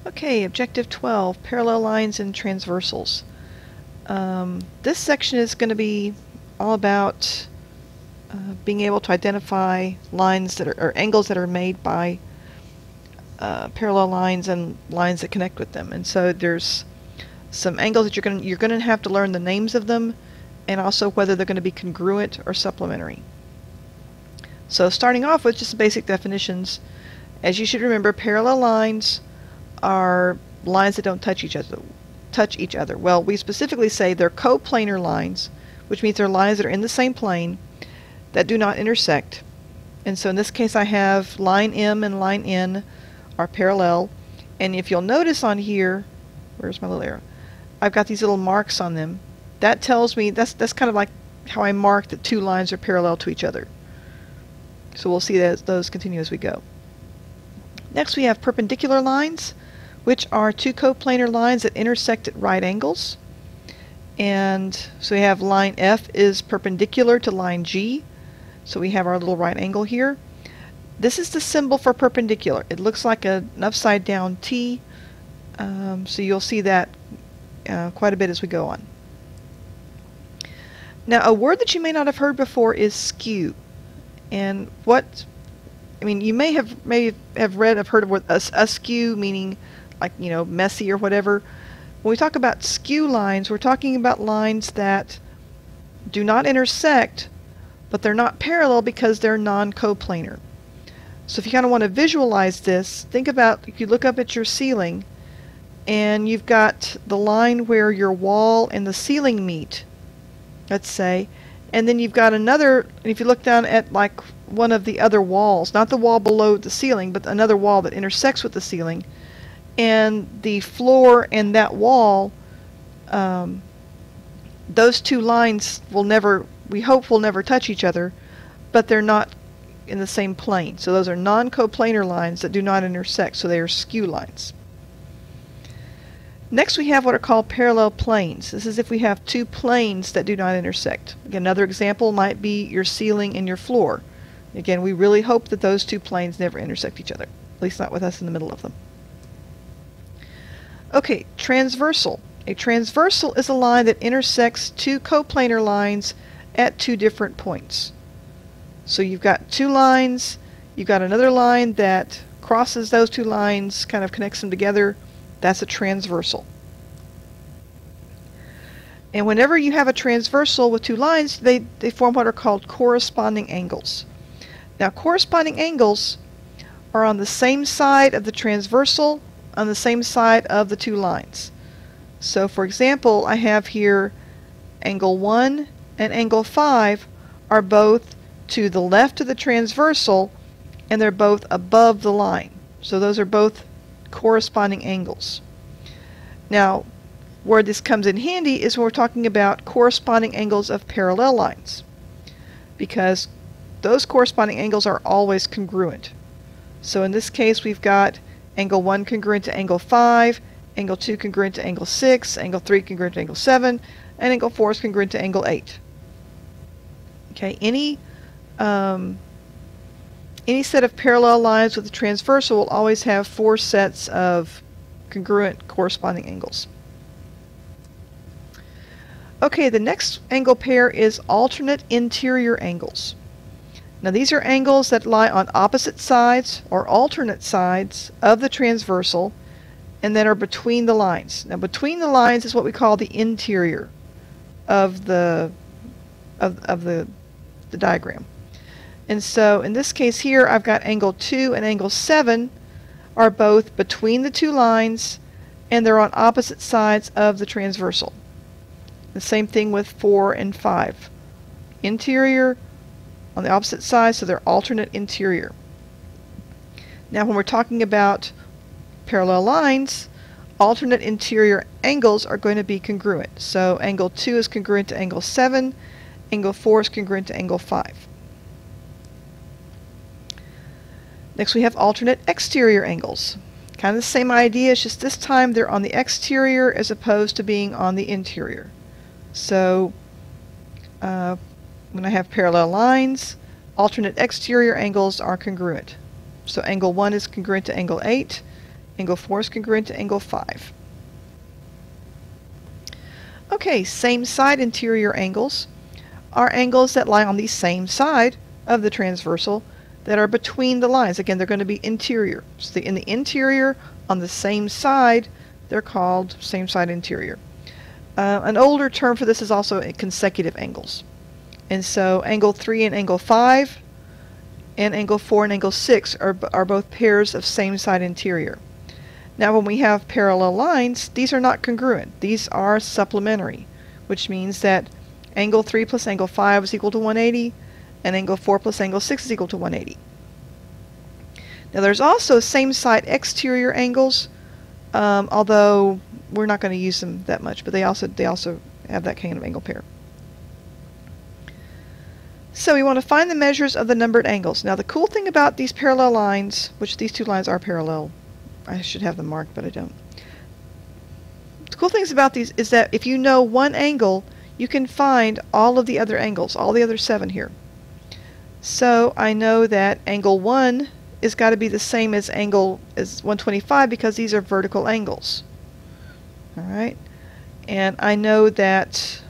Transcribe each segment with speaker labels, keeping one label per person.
Speaker 1: Okay, Objective 12, Parallel Lines and Transversals. This section is going to be all about being able to identify lines that are, or angles that are made by parallel lines and lines that connect with them. And so there's some angles that you're going to have to learn the names of them, and also whether they're going to be congruent or supplementary. So starting off with just the basic definitions, as you should remember, parallel lines are lines that don't touch each other. Well, we specifically say they're coplanar lines, which means they're lines that are in the same plane that do not intersect. And so in this case I have line M and line N are parallel, and if you'll notice on here, where's my little arrow? I've got these little marks on them. That tells me that's kind of like how I mark that two lines are parallel to each other. So we'll see that those continue as we go. Next we have perpendicular lines, which are two coplanar lines that intersect at right angles. And so we have line F is perpendicular to line G. So we have our little right angle here. This is the symbol for perpendicular. It looks like an upside down T. So you'll see that quite a bit as we go on. Now a word that you may not have heard before is skew. And you may have read, have heard of what askew, meaning like, messy or whatever. When we talk about skew lines, we're talking about lines that do not intersect, but they're not parallel because they're non-coplanar. So if you kind of want to visualize this, think about if you look up at your ceiling and you've got the line where your wall and the ceiling meet, let's say, and then you've got another, and if you look down at like one of the other walls, not the wall below the ceiling, but another wall that intersects with the ceiling, and the floor and that wall, those two lines will never, we hope, will never touch each other, but they're not in the same plane. So those are non-coplanar lines that do not intersect, so they are skew lines. Next we have what are called parallel planes. This is if we have two planes that do not intersect. Again, another example might be your ceiling and your floor. Again, we really hope that those two planes never intersect each other, at least not with us in the middle of them. Okay, transversal. A transversal is a line that intersects two coplanar lines at two different points. So you've got two lines, you've got another line that crosses those two lines, kind of connects them together. That's a transversal. And whenever you have a transversal with two lines, they form what are called corresponding angles. Now, corresponding angles are on the same side of the transversal, on the same side of the two lines. So for example, I have here angle 1 and angle 5 are both to the left of the transversal, and they're both above the line. So those are both corresponding angles. Now, where this comes in handy is when we're talking about corresponding angles of parallel lines, because those corresponding angles are always congruent. So in this case we've got angle 1 congruent to angle 5, angle 2 congruent to angle 6, angle 3 congruent to angle 7, and angle 4 is congruent to angle 8. Okay, any set of parallel lines with a transversal will always have 4 sets of congruent corresponding angles. Okay, the next angle pair is alternate interior angles. Now these are angles that lie on opposite sides or alternate sides of the transversal and that are between the lines. Now between the lines is what we call the interior of the diagram. And so in this case here I've got angle 2 and angle 7 are both between the two lines and they're on opposite sides of the transversal. The same thing with 4 and 5. Interior on the opposite side, so they're alternate interior. Now when we're talking about parallel lines, alternate interior angles are going to be congruent. So angle 2 is congruent to angle 7, angle 4 is congruent to angle 5. Next we have alternate exterior angles. Kind of the same idea, it's just this time they're on the exterior as opposed to being on the interior. So when I have parallel lines, alternate exterior angles are congruent. So angle 1 is congruent to angle 8, Angle 4 is congruent to angle 5. Okay, same side interior angles are angles that lie on the same side of the transversal that are between the lines. Again, they're going to be interior. So in the interior, on the same side, they're called same side interior. An older term for this is also consecutive angles. And so angle 3 and angle 5 and angle 4 and angle 6 are both pairs of same side interior. Now when we have parallel lines, these are not congruent. These are supplementary, which means that angle 3 plus angle 5 is equal to 180, and angle 4 plus angle 6 is equal to 180. Now there's also same side exterior angles, although we're not going to use them that much, but they also have that kind of angle pair. So we want to find the measures of the numbered angles. Now the cool thing about these parallel lines, which these two lines are parallel, I should have them marked, but I don't. The cool things about these is that if you know one angle, you can find all of the other angles, all the other 7 here. So I know that angle 1 is got to be the same as 125 because these are vertical angles. All right, and I know that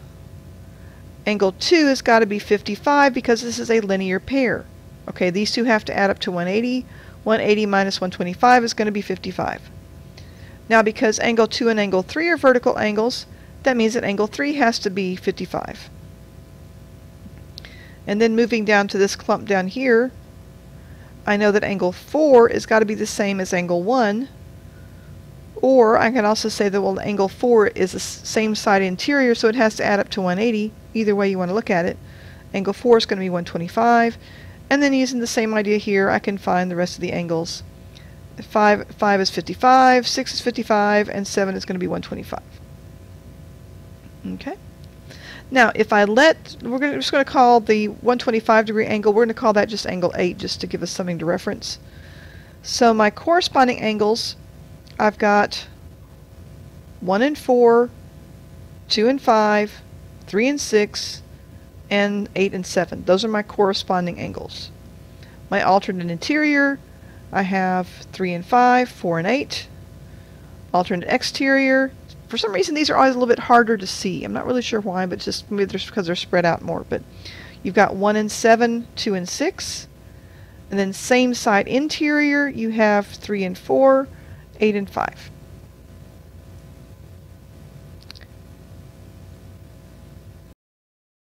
Speaker 1: angle 2 has got to be 55 because this is a linear pair. Okay, these two have to add up to 180. 180 minus 125 is going to be 55. Now because angle 2 and angle 3 are vertical angles, that means that angle 3 has to be 55. And then moving down to this clump down here, I know that angle 4 has got to be the same as angle 1. Or I can also say that, well, angle 4 is the same side interior, so it has to add up to 180. Either way you want to look at it. Angle 4 is going to be 125. And then using the same idea here, I can find the rest of the angles. 5 is 55, 6 is 55, and 7 is going to be 125. Okay. Now, if we're just going to call the 125 degree angle, we're going to call that just angle 8, just to give us something to reference. So my corresponding angles, I've got 1 and 4, 2 and 5, 3 and 6, and 8 and 7. Those are my corresponding angles. My alternate interior, I have 3 and 5, 4 and 8. Alternate exterior, for some reason these are always a little bit harder to see. I'm not really sure why, but just maybe just because they're spread out more. But you've got 1 and 7, 2 and 6. And then same side interior, you have 3 and 4, 8 and 5.